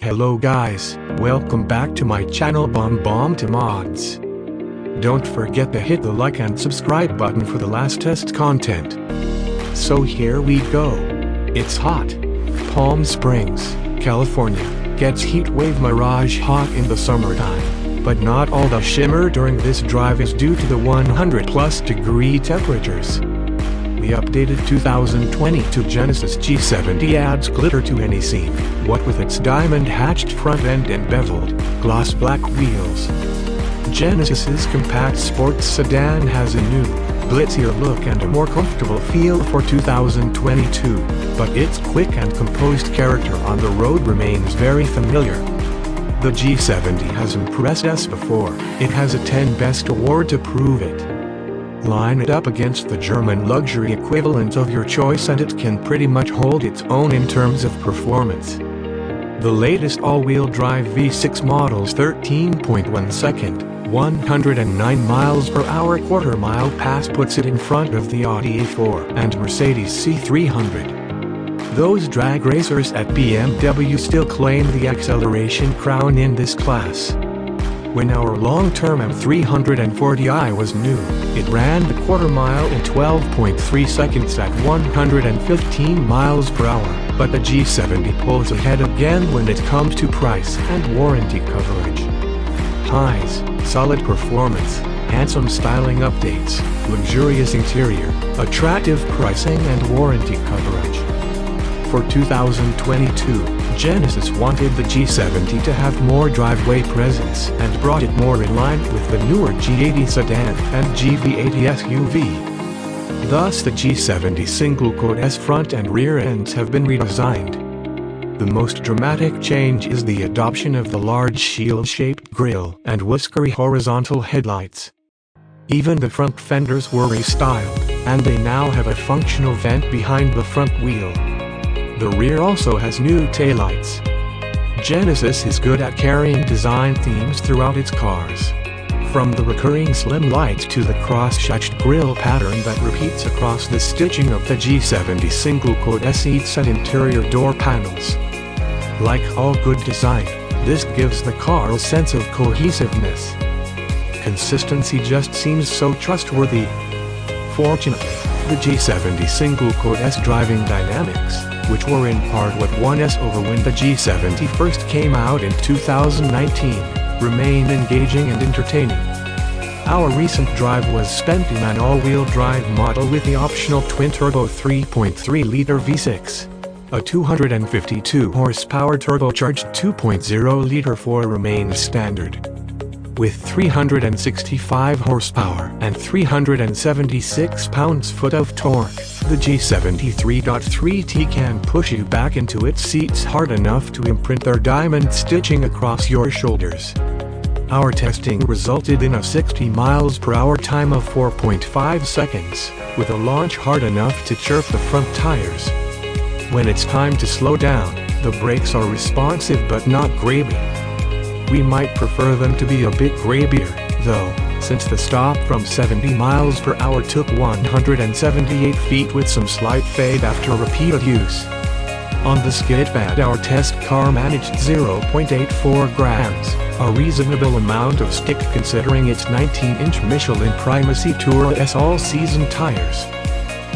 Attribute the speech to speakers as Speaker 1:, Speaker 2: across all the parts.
Speaker 1: Hello guys, welcome back to my channel Bomb to Mods. Don't forget to hit the like and subscribe button for the last test content. So here we go. It's hot. Palm Springs, California, gets heat wave mirage hot in the summertime, but not all the shimmer during this drive is due to the 100+ degree temperatures. The updated 2022 Genesis G70 adds glitter to any scene, what with its diamond-hatched front end and beveled, gloss black wheels. Genesis's compact sports sedan has a new, glitzier look and a more comfortable feel for 2022, but its quick and composed character on the road remains very familiar. The G70 has impressed us before. It has a 10 Best award to prove it. Line it up against the German luxury equivalent of your choice and it can pretty much hold its own in terms of performance. The latest all-wheel drive V6 model's 13.1 second, 109 miles per hour quarter-mile pass puts it in front of the Audi A4 and Mercedes C300. Those drag racers at BMW still claim the acceleration crown in this class. When our long-term M340i was new, it ran the quarter-mile in 12.3 seconds at 115 miles per hour, but the G70 pulls ahead again when it comes to price and warranty coverage. Highs, solid performance, handsome styling updates, luxurious interior, attractive pricing and warranty coverage. For 2022, Genesis wanted the G70 to have more driveway presence and brought it more in line with the newer G80 sedan and GV80 SUV. Thus the G70 single-coat S front and rear ends have been redesigned. The most dramatic change is the adoption of the large shield-shaped grille and whiskery horizontal headlights. Even the front fenders were restyled, and they now have a functional vent behind the front wheel. The rear also has new taillights. Genesis is good at carrying design themes throughout its cars. From the recurring slim lights to the cross-hatched grille pattern that repeats across the stitching of the G70 single-coat S seats and interior door panels. Like all good design, this gives the car a sense of cohesiveness. Consistency just seems so trustworthy. Fortunately, the G70 single-coat S driving dynamics, which were in part what won us over when the G70 first came out in 2019, remain engaging and entertaining. Our recent drive was spent in an all-wheel drive model with the optional twin-turbo 3.3-liter V6. A 252 horsepower turbocharged 2.0-liter 4 remains standard. With 365 horsepower and 376 pounds-foot of torque, the G70 3.3T can push you back into its seats hard enough to imprint their diamond stitching across your shoulders. Our testing resulted in a 60 miles per hour time of 4.5 seconds, with a launch hard enough to chirp the front tires. When it's time to slow down, the brakes are responsive but not grabby. We might prefer them to be a bit grabier, though, since the stop from 70 miles per hour took 178 feet with some slight fade after repeated use. On the skid pad our test car managed 0.84 grams, a reasonable amount of stick considering its 19-inch Michelin Primacy Tour S all-season tires.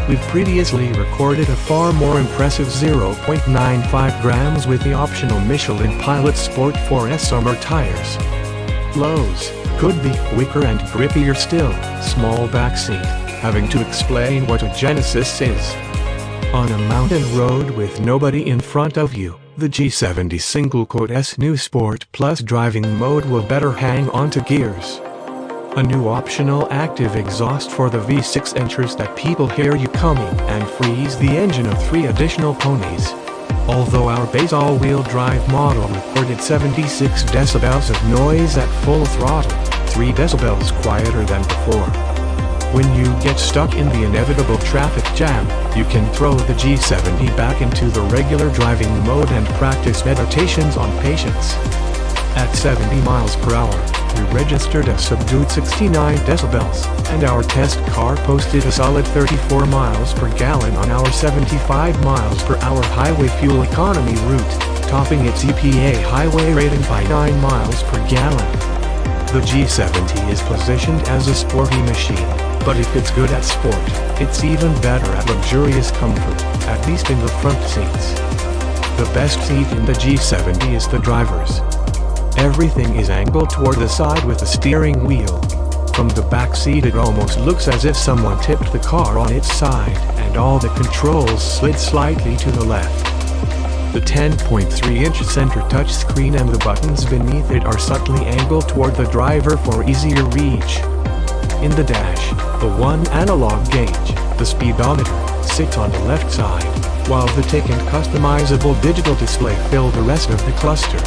Speaker 1: We've previously recorded a far more impressive 0.95 grams with the optional Michelin Pilot Sport 4S summer tires. Lows could be quicker and grippier still, small backseat, having to explain what a Genesis is. On a mountain road with nobody in front of you, the G70 single-coat S new Sport Plus driving mode will better hang onto gears. A new optional active exhaust for the V6 ensures that people hear you coming and frees the engine of 3 additional ponies. Although our base all-wheel drive model recorded 76 decibels of noise at full throttle, 3 decibels quieter than before. When you get stuck in the inevitable traffic jam, you can throw the G70 back into the regular driving mode and practice meditations on patience. At 70 miles per hour, we registered a subdued 69 decibels, and our test car posted a solid 34 miles per gallon on our 75 miles per hour highway fuel economy route, topping its EPA highway rating by 9 miles per gallon. The G70 is positioned as a sporty machine, but if it's good at sport, it's even better at luxurious comfort, at least in the front seats. The best seat in the G70 is the driver's. Everything is angled toward the side with the steering wheel. From the back seat it almost looks as if someone tipped the car on its side, and all the controls slid slightly to the left. The 10.3-inch center touchscreen and the buttons beneath it are subtly angled toward the driver for easier reach. In the dash, the one analog gauge, the speedometer, sits on the left side, while the tick and customizable digital display fill the rest of the cluster.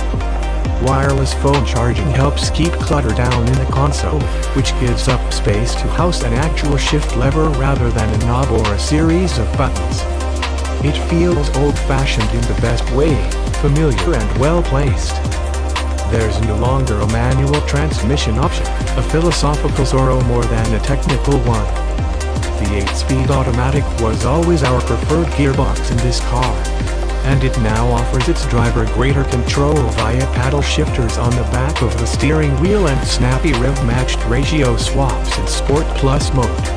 Speaker 1: Wireless phone charging helps keep clutter down in the console, which gives up space to house an actual shift lever rather than a knob or a series of buttons. It feels old-fashioned in the best way, familiar and well-placed. There's no longer a manual transmission option, a philosophical sorrow more than a technical one. The 8-speed automatic was always our preferred gearbox in this car, and it now offers its driver greater control via paddle shifters on the back of the steering wheel and snappy rev-matched ratio swaps in Sport Plus mode.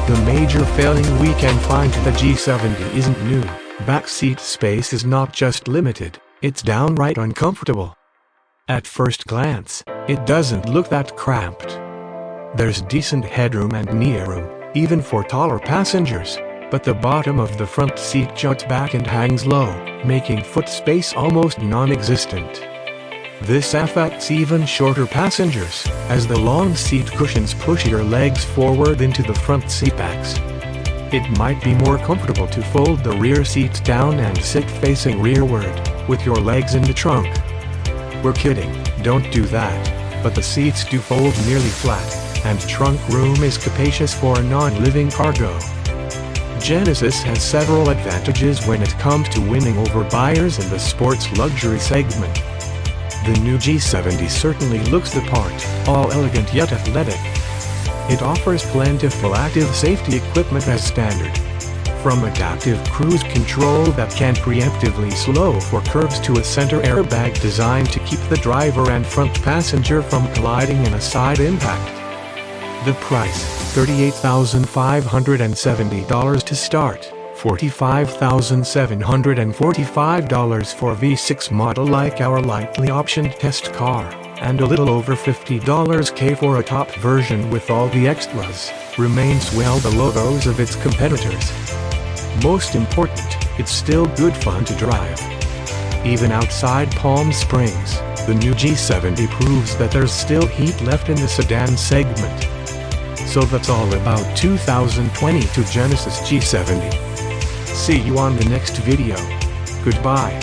Speaker 1: The major failing we can find to the G70 isn't new. Backseat space is not just limited, it's downright uncomfortable. At first glance, it doesn't look that cramped. There's decent headroom and knee room, even for taller passengers, but the bottom of the front seat juts back and hangs low, making foot space almost non-existent. This affects even shorter passengers, as the long seat cushions push your legs forward into the front seatbacks. It might be more comfortable to fold the rear seat down and sit facing rearward, with your legs in the trunk. We're kidding, don't do that, but the seats do fold nearly flat, and trunk room is capacious for non-living cargo. Genesis has several advantages when it comes to winning over buyers in the sports luxury segment. The new G70 certainly looks the part, all elegant yet athletic. It offers plentiful active safety equipment as standard. From adaptive cruise control that can preemptively slow for curves to a center airbag designed to keep the driver and front passenger from colliding in a side impact. The price, $38,570 to start, $45,745 for V6 model like our lightly optioned test car, and a little over $50K for a top version with all the extras, remains well below those of its competitors. Most important, it's still good fun to drive. Even outside Palm Springs, the new G70 proves that there's still heat left in the sedan segment. So that's all about 2022 Genesis G70. See you on the next video. Goodbye.